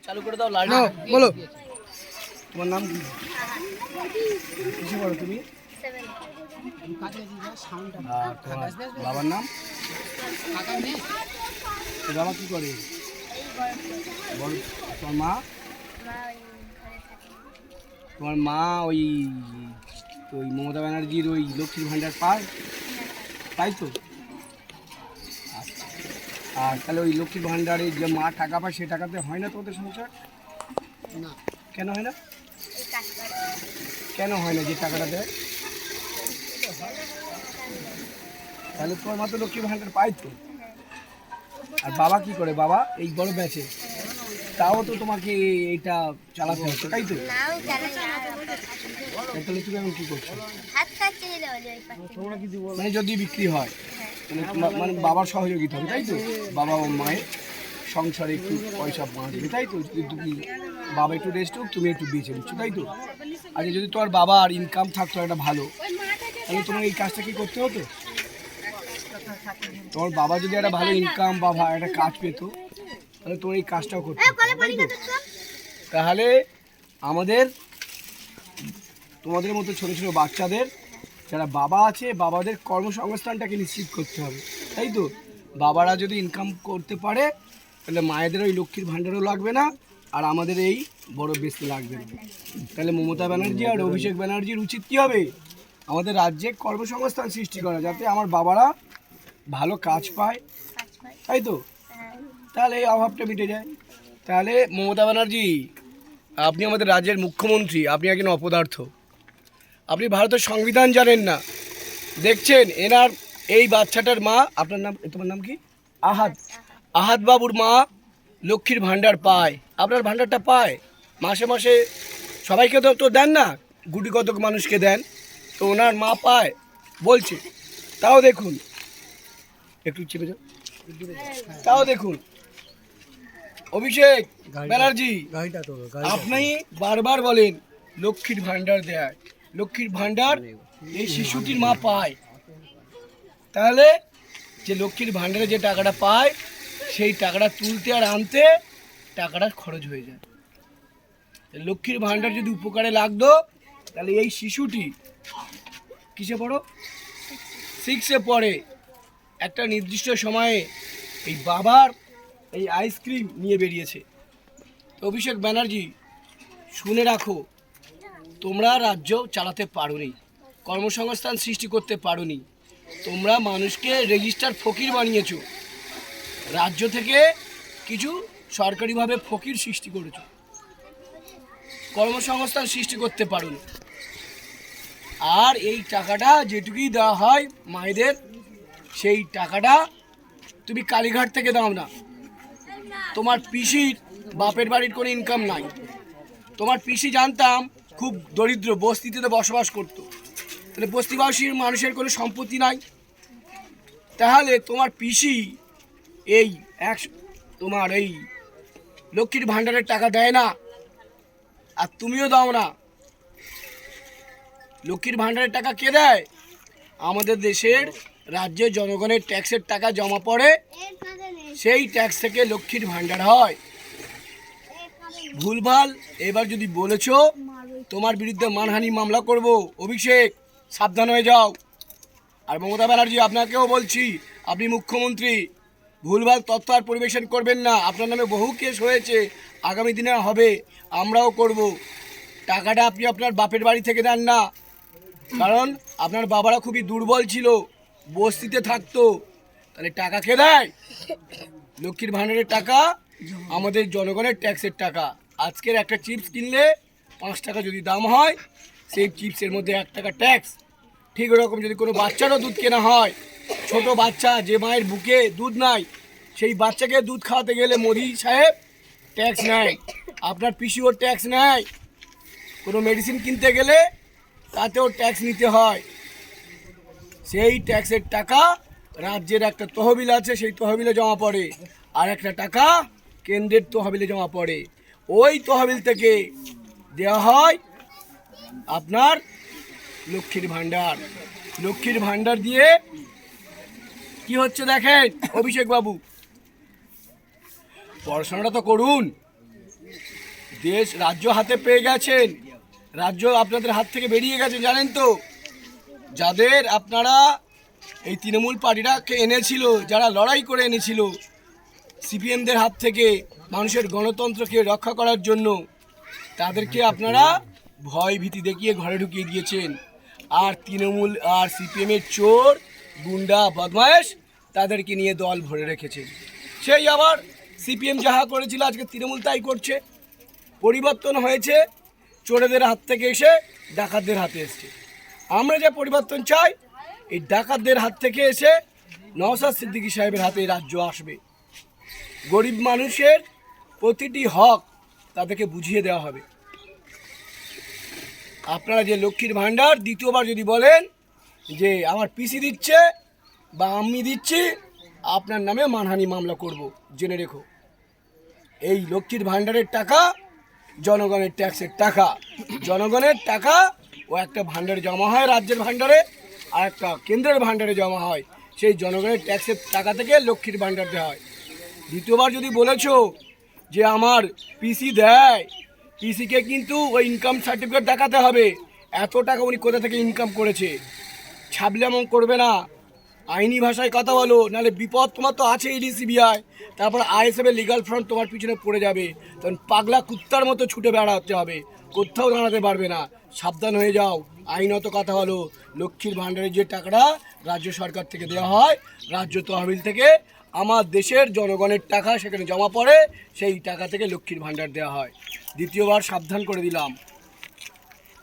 চালু করে দাও লাইট। বলো তোমার নাম কি? কিসে পড়ো তুমি? আর তোমার বাবার নাম? বাবা কি করে? তোমার মা? তোমার মা ওই ওই মমতা ব্যানার্জির ওই লক্ষ্মীর ভাণ্ডার পায়, তাই তো? আচ্ছা, আর তাহলে ওই লক্ষ্মীর ভাণ্ডারে যে মা টাকা পায় সে টাকাতে হয় না তোমাদের সংসার? না। কেন হয় না? কেন হয় না যে টাকাটা দেয়? তাহলে তোমার মা তো লক্ষ্মীর ভাণ্ডার পায় তো। আর বাবা কি করে? বাবা এই বড় বেচে, তাও তো তোমাকে এইটা চালাতে হচ্ছে, তাই তো? তাহলে তুমি এখন কি করছো? মানে যদি বিক্রি হয় মানে বাবার সহযোগিতা হবে, তাই তো? বাবা ও মায়ের সংসারে একটু পয়সা বাঁচবে, তাই তো? যদি তুমি বাবা একটু রেস্ট হোক, তুমি একটু বেঁচে দিচ্ছ, তাই তো? আচ্ছা, যদি তোমার বাবার ইনকাম থাকতো একটা ভালো, তাহলে তোমার এই কাজটা কি করতে হতো? তোমার বাবা যদি একটা ভালো ইনকাম বা একটা কাজ পেতো, তাহলে তোমার এই কাজটাও করতে হতো, তাই তো? তাহলে আমাদের তোমাদের মতো ছোটো ছোটো বাচ্চাদের যারা বাবা আছে, বাবাদের কর্মসংস্থানটাকে নিশ্চিত করতে হবে, তাই তো? বাবারা যদি ইনকাম করতে পারে, তাহলে মায়েদের ওই লক্ষ্মীর ভাণ্ডারও লাগবে না, আর আমাদের এই বড় বেসতে লাগবে না। তাহলে মমতা ব্যানার্জি আর অভিষেক ব্যানার্জির উচিত কী হবে? আমাদের রাজ্যে কর্মসংস্থান সৃষ্টি করা, যাতে আমার বাবারা ভালো কাজ পায়, তাই তো? তাহলে এই অভাবটা মিটে যায়। তাহলে মমতা ব্যানার্জি, আপনি আমাদের রাজ্যের মুখ্যমন্ত্রী, আপনি একজন অপদার্থ। আপনি ভারতের সংবিধান জানেন না। দেখছেন এনার এই বাচ্চাটার মা, আপনার নাম, তোমার নাম কি? আহাদ। আহাদ বাবুর মা লক্ষ্মীর ভাণ্ডার পায়, আপনার ভাণ্ডারটা পায় মাসে মাসে। সবাইকে তো দেন না, গুটি কতক মানুষকে দেন, তো ওনার মা পায় বলছে। তাও দেখুন, একটু চেপে যাও, তাও দেখুন অভিষেক ব্যানার্জি, আপনি বারবার বলেন লক্ষ্মীর ভাণ্ডার দেয়, লক্ষ্মীর ভাণ্ডার এই শিশুটির মা পায়। তাহলে যে লক্ষ্মীর ভাণ্ডারে যে টাকাটা পায়, সেই টাকাটা তুলতে আর আনতে টাকাটা খরচ হয়ে যায়। লক্ষ্মীর ভাণ্ডার যদি উপকারে লাগতো, তাহলে এই শিশুটি কিসে পড়ো? 6-এ পড়ে। একটা নির্দিষ্ট সময়ে এই বাবার এই আইসক্রিম নিয়ে বেরিয়েছে। অভিষেক ব্যানার্জি, শুনে রাখো, তোমরা রাজ্য চালাতে পারোনি, কর্মসংস্থান সৃষ্টি করতে পারোনি, তোমরা মানুষকে রেজিস্টার ফকির বানিয়েছো। রাজ্য থেকে কিছু সরকারিভাবে ফকির সৃষ্টি করেছো, কর্মসংস্থান সৃষ্টি করতে পারোনি। আর এই টাকাটা যেটুকুই দেওয়া হয় মায়েদের, সেই টাকাটা তুমি কালীঘাট থেকে দাও না। তোমার পিসির বাপের বাড়ির কোনো ইনকাম নাই। তোমার পিসি জানতাম খুব দরিদ্র, বস্তিতে বসবাস করতো। তাহলে বস্তিবাসীর মানুষের কোনো সম্পত্তি নাই। তাহলে তোমার পিসি এই তোমার এই লক্ষ্মীর ভাণ্ডারের টাকা দেয় না, আর তুমিও দাও না। লক্ষ্মীর ভাণ্ডারের টাকা কে দেয়? আমাদের দেশের রাজ্যের জনগণের ট্যাক্সের টাকা জমা পড়ে, সেই ট্যাক্স থেকে লক্ষ্মীর ভাণ্ডার হয়। ভুলভাল এবার যদি বলেছ, তোমার বিরুদ্ধে মানহানি মামলা করব। অভিষেক, সাবধান হয়ে যাও। আর মমতা ব্যানার্জি, আপনাকেও বলছি, আপনি মুখ্যমন্ত্রী, ভুলভাল তথ্য আর পরিবেশন করবেন না। আপনার নামে বহু কেস হয়েছে, আগামী দিনে হবে, আমরাও করব। টাকাটা আপনি আপনার বাপের বাড়ি থেকে দেন না, কারণ আপনার বাবারা খুবই দুর্বল ছিল, বস্তিতে থাকতো। তাহলে টাকা কে দেয়? লক্ষ্মীর ভাণ্ডারের টাকা আমাদের জনগণের ট্যাক্সের টাকা। আজকের একটা চিপস কিনলে 5 টাকা যদি দাম হয়, সেই চিপসের মধ্যে 1 টাকা ট্যাক্স। ঠিক ওরকম যদি কোনো বাচ্চারও দুধ কেনা হয়, ছোট বাচ্চা যে মায়ের বুকে দুধ নাই, সেই বাচ্চাকে দুধ খাওয়াতে গেলে মোদি সাহেব ট্যাক্স নেয়, আপনার পিসিও ট্যাক্স নেয়। কোনো মেডিসিন কিনতে গেলে তাতেও ট্যাক্স নিতে হয়। সেই ট্যাক্সের টাকা রাজ্যের একটা তহবিল আছে, সেই তহবিলে জমা পড়ে, আর একটা টাকা কেন্দ্রের তহবিলে জমা পড়ে। ওই তহবিল থেকে দেওয়া হয় আপনার লক্ষ্মীর ভাণ্ডার। লক্ষ্মীর ভাণ্ডার দিয়ে কি হচ্ছে দেখেন অভিষেক বাবু, পড়াশোনাটা তো করুন। দেশ রাজ্য হাতে পেয়ে গেছেন, রাজ্য আপনাদের হাত থেকে বেরিয়ে গেছে জানেন তো। যাদের আপনারা এই তৃণমূল পার্টিটাকে এনেছিল, যারা লড়াই করে এনেছিল সিপিএমদের হাত থেকে মানুষের গণতন্ত্রকে রক্ষা করার জন্য, তাদেরকে আপনারা ভয় ভীতি দেখিয়ে ঘরে ঢুকিয়ে দিয়েছেন। আর তৃণমূল আর সিপিএমের চোর গুন্ডা বদমায়েশ তাদেরকে নিয়ে দল ভরে রেখেছেন। সেই আবার সিপিএম যাহা করেছিল আজকে তৃণমূল তাই করছে। পরিবর্তন হয়েছে, চোরেদের হাত থেকে এসে ডাকাতদের হাতে এসছে। আমরা যে পরিবর্তন চাই, এই ডাকাতদের হাত থেকে এসে নওশাদ সিদ্দিকী সাহেবের হাতে রাজ্য আসবে। গরিব মানুষের প্রতিটি হক তাদেরকে বুঝিয়ে দেওয়া হবে। আপনারা যে লক্ষ্মীর ভাণ্ডার দ্বিতীয়বার যদি বলেন যে আমার পিসি দিচ্ছে বা আমি দিচ্ছি, আপনার নামে মানহানি মামলা করব, জেনে রেখো। এই লক্ষ্মীর ভাণ্ডারের টাকা জনগণের ট্যাক্সের টাকা, জনগণের টাকা। ও একটা ভাণ্ডারে জমা হয় রাজ্যের ভাণ্ডারে, আর একটা কেন্দ্রের ভাণ্ডারে জমা হয়। সেই জনগণের ট্যাক্সের টাকা থেকে লক্ষ্মীর ভাণ্ডার দেওয়া হয়। দ্বিতীয়বার যদি বলেছো যে আমার পিসি দেয়, পিসিকে কিন্তু ওই ইনকাম সার্টিফিকেট দেখাতে হবে, এত টাকা উনি কোথা থেকে ইনকাম করেছে। ছাবলামো করবে না, আইনি ভাষায় কথা বলো, নাহলে বিপদ তোমার তো আছে ইডি সিবিআই, তারপর আইএসএফ এর লিগাল ফ্রন্ট তোমার পিছনে পড়ে যাবে, তখন পাগলা কুত্তার মতো ছুটে বেড়াতে হবে, কোথাও দাঁড়াতে পারবে না। সাবধান হয়ে যাও, আইনত কথা বলো। লক্ষ্মীর ভাণ্ডারের যে টাকাটা রাজ্য সরকার থেকে দেওয়া হয়, রাজ্য তহবিল থেকে আমার দেশের জনগণের টাকা সেখানে জমা পড়ে, সেই টাকা থেকে লক্ষ্মীর ভাণ্ডার দেওয়া হয়। দ্বিতীয়বার সাবধান করে দিলাম।